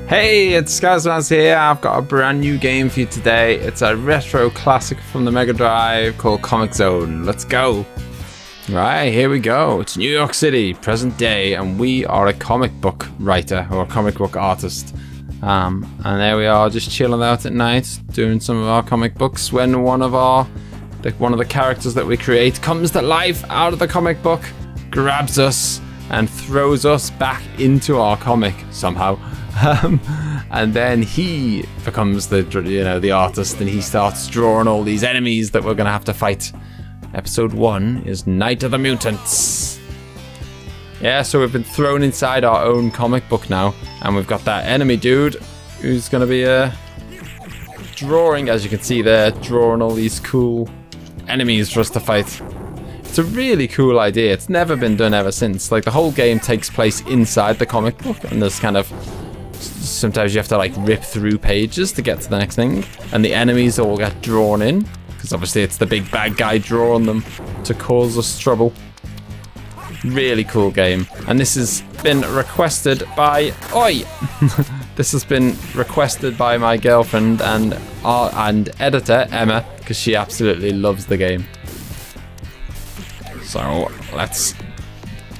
Hey, it's ScouseMouse here. I've got a brand new game for you today. It's a retro classic from the Mega Drive called Comix Zone. Let's go. Right, here we go. It's New York City, present day, and we are a comic book writer or a comic book artist. And there we are, just chilling out at night, doing some of our comic books when one of the characters that we create comes to life out of the comic book, grabs us, and throws us back into our comic somehow. And then he becomes the artist, and he starts drawing all these enemies that we're gonna have to fight. Episode 1 is Night of the Mutants. Yeah, so we've been thrown inside our own comic book now, and we've got that enemy dude who's gonna be drawing, as you can see there, drawing all these cool enemies for us to fight. It's a really cool idea. It's never been done ever since. Like, the whole game takes place inside the comic book, and there's kind of sometimes you have to like rip through pages to get to the next thing, and the enemies all get drawn in because obviously it's the big bad guy drawing them to cause us trouble. Really cool game, and this has been requested by this has been requested by my girlfriend and editor Emma, because she absolutely loves the game. So let's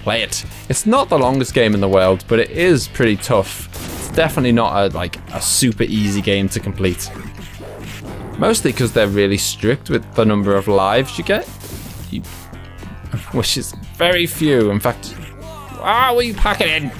play it. It's not the longest game in the world, but it is pretty tough. Definitely not a super easy game to complete. Mostly because they're really strict with the number of lives you get, which is very few. In fact, will you pack it in?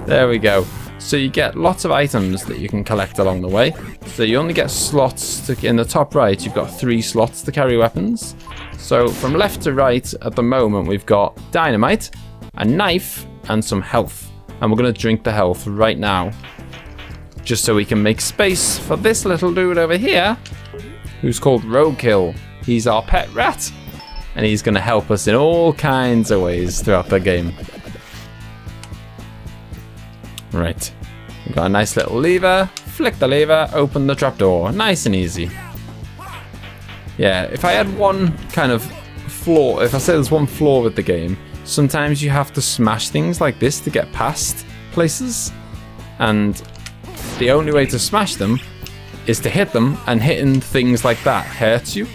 There we go. So you get lots of items that you can collect along the way. So you only get slots in the top right. You've got 3 slots to carry weapons. So from left to right at the moment, we've got dynamite, a knife, and some health. And we're going to drink the health right now, just so we can make space for this little dude over here, who's called Roadkill. He's our pet rat, and he's going to help us in all kinds of ways throughout the game. Right, we've got a nice little lever. Flick the lever, open the trapdoor. Nice and easy. Yeah, if I had one kind of flaw, if I say there's one flaw with the game, sometimes you have to smash things like this to get past places, and the only way to smash them is to hit them, and hitting things like that hurts you.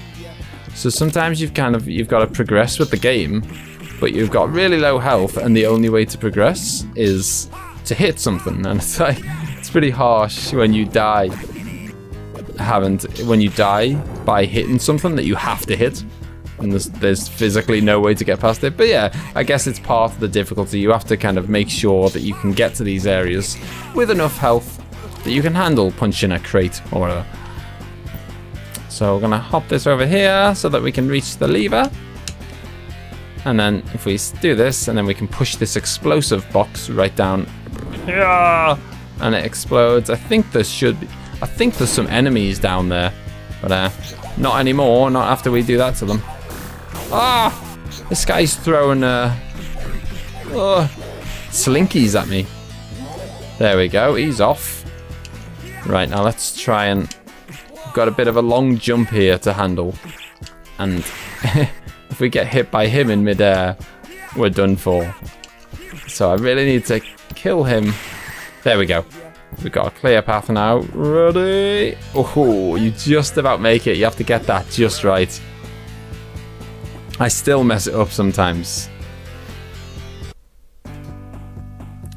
So sometimes you've got to progress with the game, but you've got really low health, and the only way to progress is to hit something, and it's pretty harsh when you die by hitting something that you have to hit. And there's physically no way to get past it. But yeah, I guess it's part of the difficulty. You have to kind of make sure that you can get to these areas with enough health that you can handle punching a crate or whatever. So we're gonna hop this over here so that we can reach the lever. And then if we do this, and then we can push this explosive box right down. Yeah! And it explodes. I think there's some enemies down there, but not anymore, not after we do that to them. This guy's throwing slinkies at me. There we go, he's off. Right, now let's try and... We've got a bit of a long jump here to handle. And if we get hit by him in midair, we're done for. So I really need to kill him. There we go. We've got a clear path now. Ready? Oh, you just about make it. You have to get that just right. I still mess it up sometimes.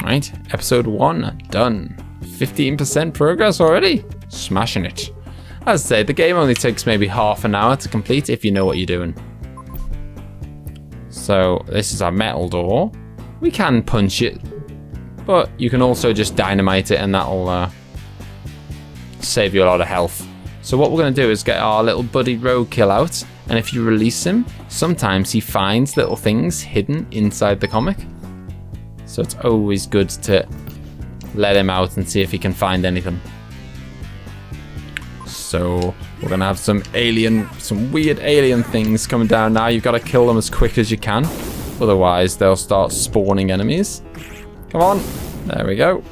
Right, episode 1 done. 15% progress already. Smashing it. As I say, the game only takes maybe half an hour to complete if you know what you're doing. So this is our metal door. We can punch it, but you can also just dynamite it, and that'll save you a lot of health. So what we're going to do is get our little buddy Roadkill out, and if you release him, sometimes he finds little things hidden inside the comic. So it's always good to let him out and see if he can find anything. So we're going to have some weird alien things coming down now. You've got to kill them as quick as you can, otherwise they'll start spawning enemies. Come on, there we go.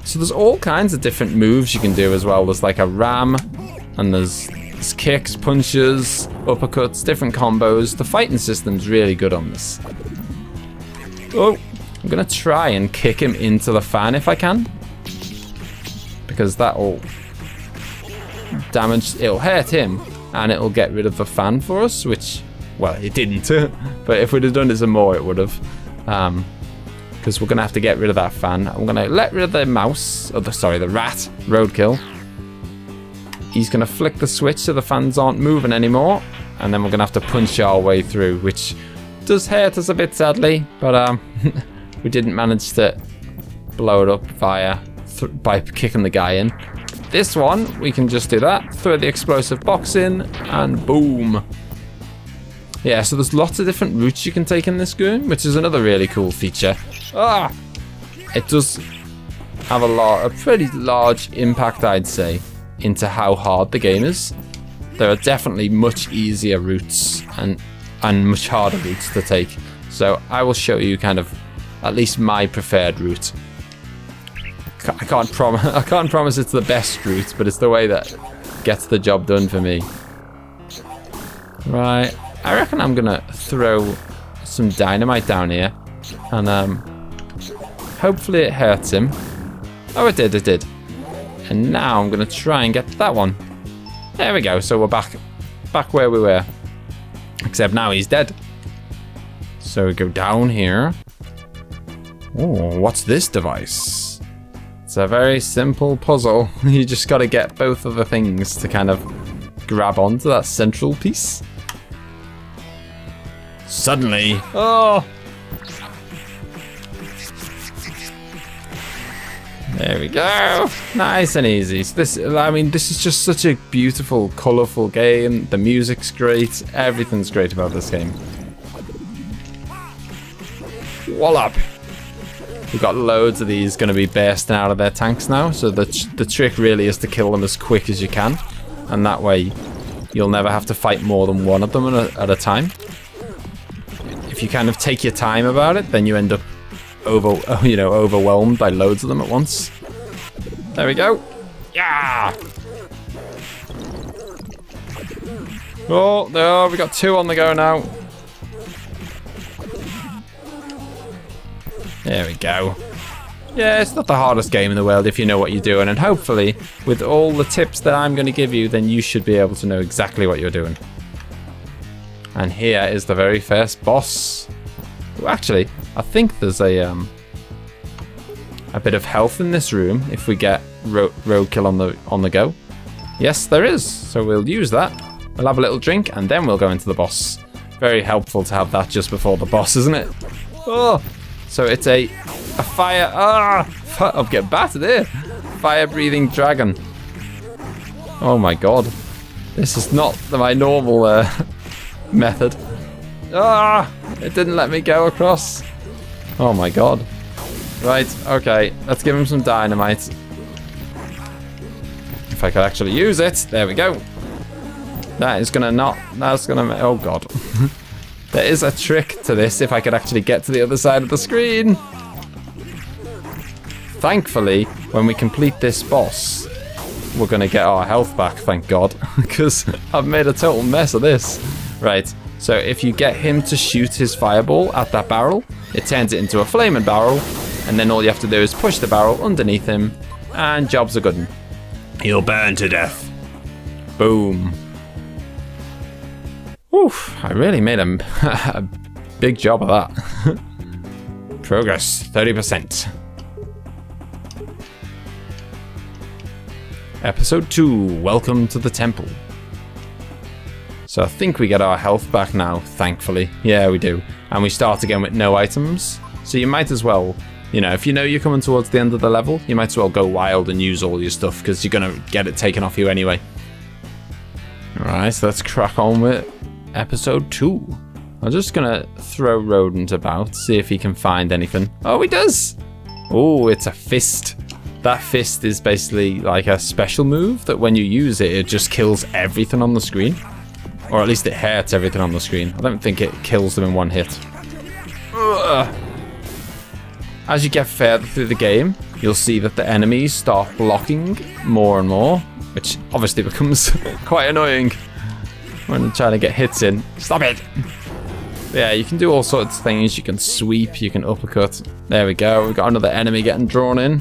So there's all kinds of different moves you can do as well. There's like a ram, and there's kicks, punches, uppercuts, different combos. The fighting system's really good on this. Oh, I'm going to try and kick him into the fan if I can. Because that'll damage, it'll hurt him, and it'll get rid of the fan for us, which, well, it didn't. But if we'd have done it some more, it would have. Because we're going to have to get rid of that fan. I'm going to let rid of the mouse, the rat, roadkill. He's going to flick the switch so the fans aren't moving anymore. And then we're going to have to punch our way through, which does hurt us a bit, sadly. But we didn't manage to blow it up by kicking the guy in. This one, we can just do that. Throw the explosive box in, and boom. Yeah, so there's lots of different routes you can take in this game, which is another really cool feature. It does have a pretty large impact, I'd say, into how hard the game is. There are definitely much easier routes and much harder routes to take. So I will show you kind of at least my preferred route. I can't promise it's the best route, but it's the way that gets the job done for me. Right, I reckon I'm gonna throw some dynamite down here, and hopefully it hurts him. Oh, it did. And now I'm gonna try and get that one. There we go. So we're back where we were, except now he's dead. So we go down here. Oh, what's this device? It's a very simple puzzle. You just got to get both of the things to kind of grab onto that central piece. Suddenly, oh! There we go. Nice and easy. So this is just such a beautiful, colourful game. The music's great. Everything's great about this game. Wallop! We've got loads of these going to be bursting out of their tanks now, so the trick really is to kill them as quick as you can, and that way you'll never have to fight more than one of them at a time. If you kind of take your time about it, then you end up overwhelmed by loads of them at once. There we go. Yeah. Oh no, we got two on the go now. There we go. Yeah, it's not the hardest game in the world if you know what you're doing, and hopefully, with all the tips that I'm going to give you, then you should be able to know exactly what you're doing. And here is the very first boss. Well, actually, I think there's a bit of health in this room if we get roadkill on the go. Yes, there is. So we'll use that. We'll have a little drink, and then we'll go into the boss. Very helpful to have that just before the boss, isn't it? Oh. So it's a fire. I'm getting battered here. Fire-breathing dragon. Oh my god, this is not my normal method. It didn't let me go across. Oh my god. Right. Okay. Let's give him some dynamite. If I could actually use it. There we go. That's gonna. Oh god. There is a trick to this if I could actually get to the other side of the screen. Thankfully, when we complete this boss, we're going to get our health back, thank God, because I've made a total mess of this. Right, so if you get him to shoot his fireball at that barrel, it turns it into a flaming barrel, and then all you have to do is push the barrel underneath him, and jobs are good. He'll burn to death. Boom. Oof, I really made a big job of that. Progress, 30%. Episode 2, Welcome to the Temple. So I think we get our health back now, thankfully. Yeah, we do. And we start again with no items. So you might as well, if you know you're coming towards the end of the level, you might as well go wild and use all your stuff, because you're going to get it taken off you anyway. Alright, so let's crack on with Episode 2. I'm just gonna throw Rodent about, see if he can find anything. Oh, he does! Oh, it's a fist. That fist is basically like a special move that when you use it, it just kills everything on the screen. Or at least it hurts everything on the screen. I don't think it kills them in one hit. Ugh. As you get further through the game, you'll see that the enemies start blocking more and more, which obviously becomes quite annoying when you're trying to get hits in. Stop it! Yeah, you can do all sorts of things. You can sweep, you can uppercut. There we go. We've got another enemy getting drawn in.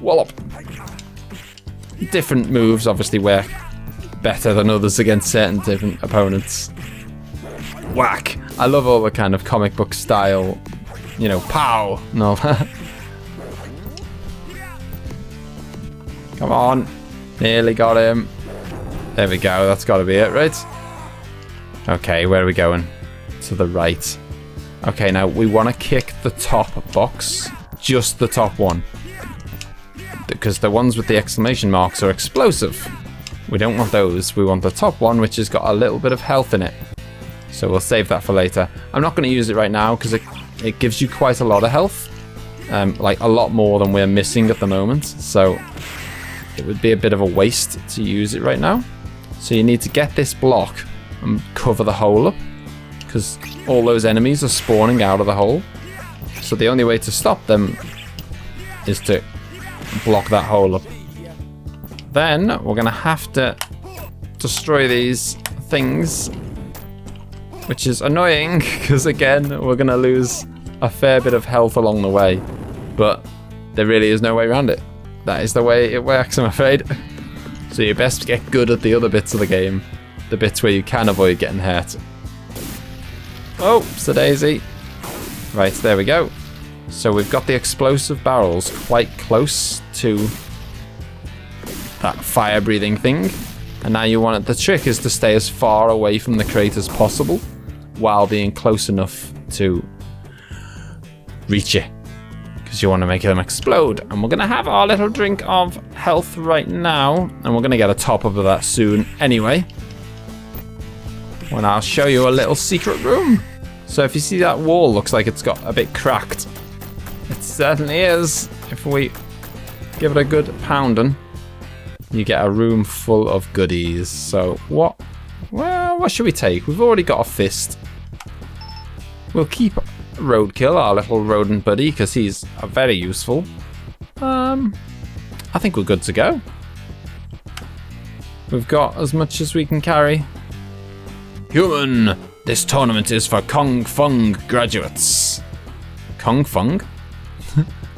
Wallop. Different moves obviously work better than others against certain different opponents. Whack. I love all the kind of comic book style, you know, pow and all that. Come on. Nearly got him. There we go. That's got to be it, right? Okay, where are we going? To the right. Okay, now we want to kick the top box. Just the top one. Because the ones with the exclamation marks are explosive. We don't want those. We want the top one, which has got a little bit of health in it. So we'll save that for later. I'm not going to use it right now because it gives you quite a lot of health. Like a lot more than we're missing at the moment. So it would be a bit of a waste to use it right now. So you need to get this block and cover the hole up. Because all those enemies are spawning out of the hole. So the only way to stop them is to block that hole up. Then we're going to have to destroy these things, which is annoying because again we're going to lose a fair bit of health along the way, but there really is no way around it. That is the way it works, I'm afraid. So you best get good at the other bits of the game, the bits where you can avoid getting hurt. Oh, so daisy. Right, there we go. So we've got the explosive barrels quite close to that fire-breathing thing. And now you want it. The trick is to stay as far away from the crate as possible while being close enough to reach it. Because you want to make them explode. And we're going to have our little drink of health right now. And we're going to get a top up of that soon anyway. When I'll show you a little secret room. So if you see that wall looks like it's got a bit cracked. It certainly is. If we give it a good pounding, you get a room full of goodies. So what? Well, what should we take? We've already got a fist. We'll keep Roadkill, our little rodent buddy, because he's very useful. I think we're good to go. We've got as much as we can carry. Human! This tournament is for Kung Fung graduates. Kung Fung?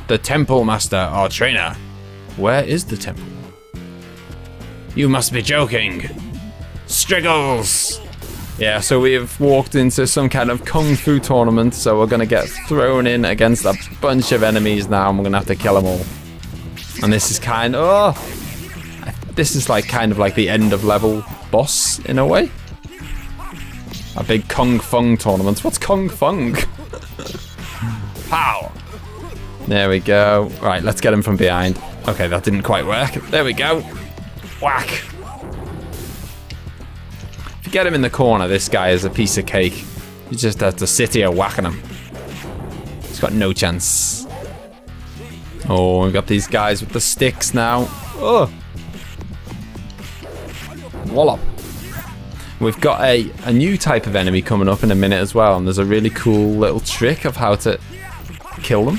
The temple master or trainer. Where is the temple? You must be joking. Striggles! Yeah, so we've walked into some kind of kung fu tournament, so we're going to get thrown in against a bunch of enemies now, and we're going to have to kill them all. And this is kind of... this is like kind of like the end of level boss, in a way. A big Kung Fung tournament. What's Kung Fung? Pow! There we go. Right, let's get him from behind. Okay, that didn't quite work. There we go. Whack! If you get him in the corner, this guy is a piece of cake. You just have to sit here whacking him. He's got no chance. Oh, we've got these guys with the sticks now. Oh! Wallop. We've got a new type of enemy coming up in a minute as well, and there's a really cool little trick of how to kill them.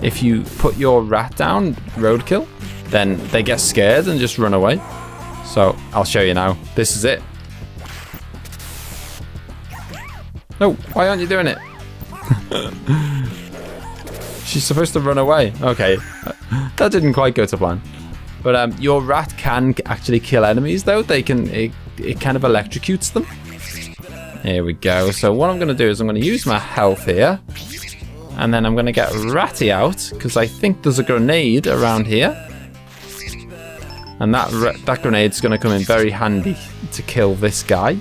If you put your rat down, Roadkill, then they get scared and just run away. So I'll show you now. This is it. No, why aren't you doing it? She's supposed to run away. Okay, that didn't quite go to plan. But your rat can actually kill enemies, though. They can. It kind of electrocutes them. Here we go. So what I'm going to do is I'm going to use my health here. And then I'm going to get Ratty out, because I think there's a grenade around here. And that grenade's going to come in very handy to kill this guy.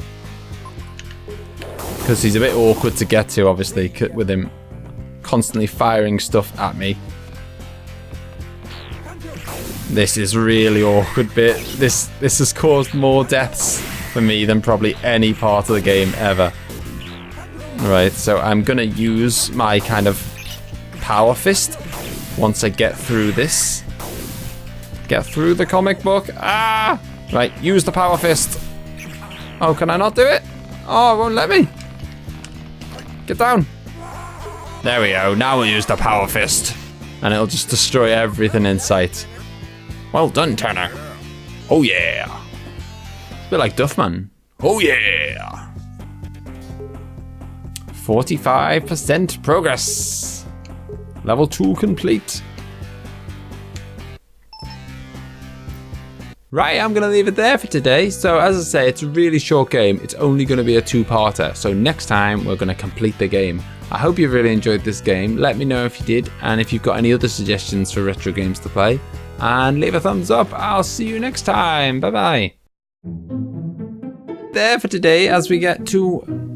Because he's a bit awkward to get to, obviously, with him constantly firing stuff at me. This is really awkward bit. This has caused more deaths for me than probably any part of the game ever. Right, so I'm gonna use my kind of power fist once I get through this. Get through the comic book. Ah! Right, use the power fist. Oh, can I not do it? Oh, it won't let me. Get down. There we go. Now we'll use the power fist. And it'll just destroy everything in sight. Well done, Turner. Oh yeah. A bit like Duffman. Oh yeah. 45% progress. Level 2 complete. Right, I'm going to leave it there for today. So as I say, it's a really short game. It's only going to be a two-parter. So next time, we're going to complete the game. I hope you've really enjoyed this game. Let me know if you did, and if you've got any other suggestions for retro games to play. And leave a thumbs up. I'll see you next time. Bye-bye. There for today as we get to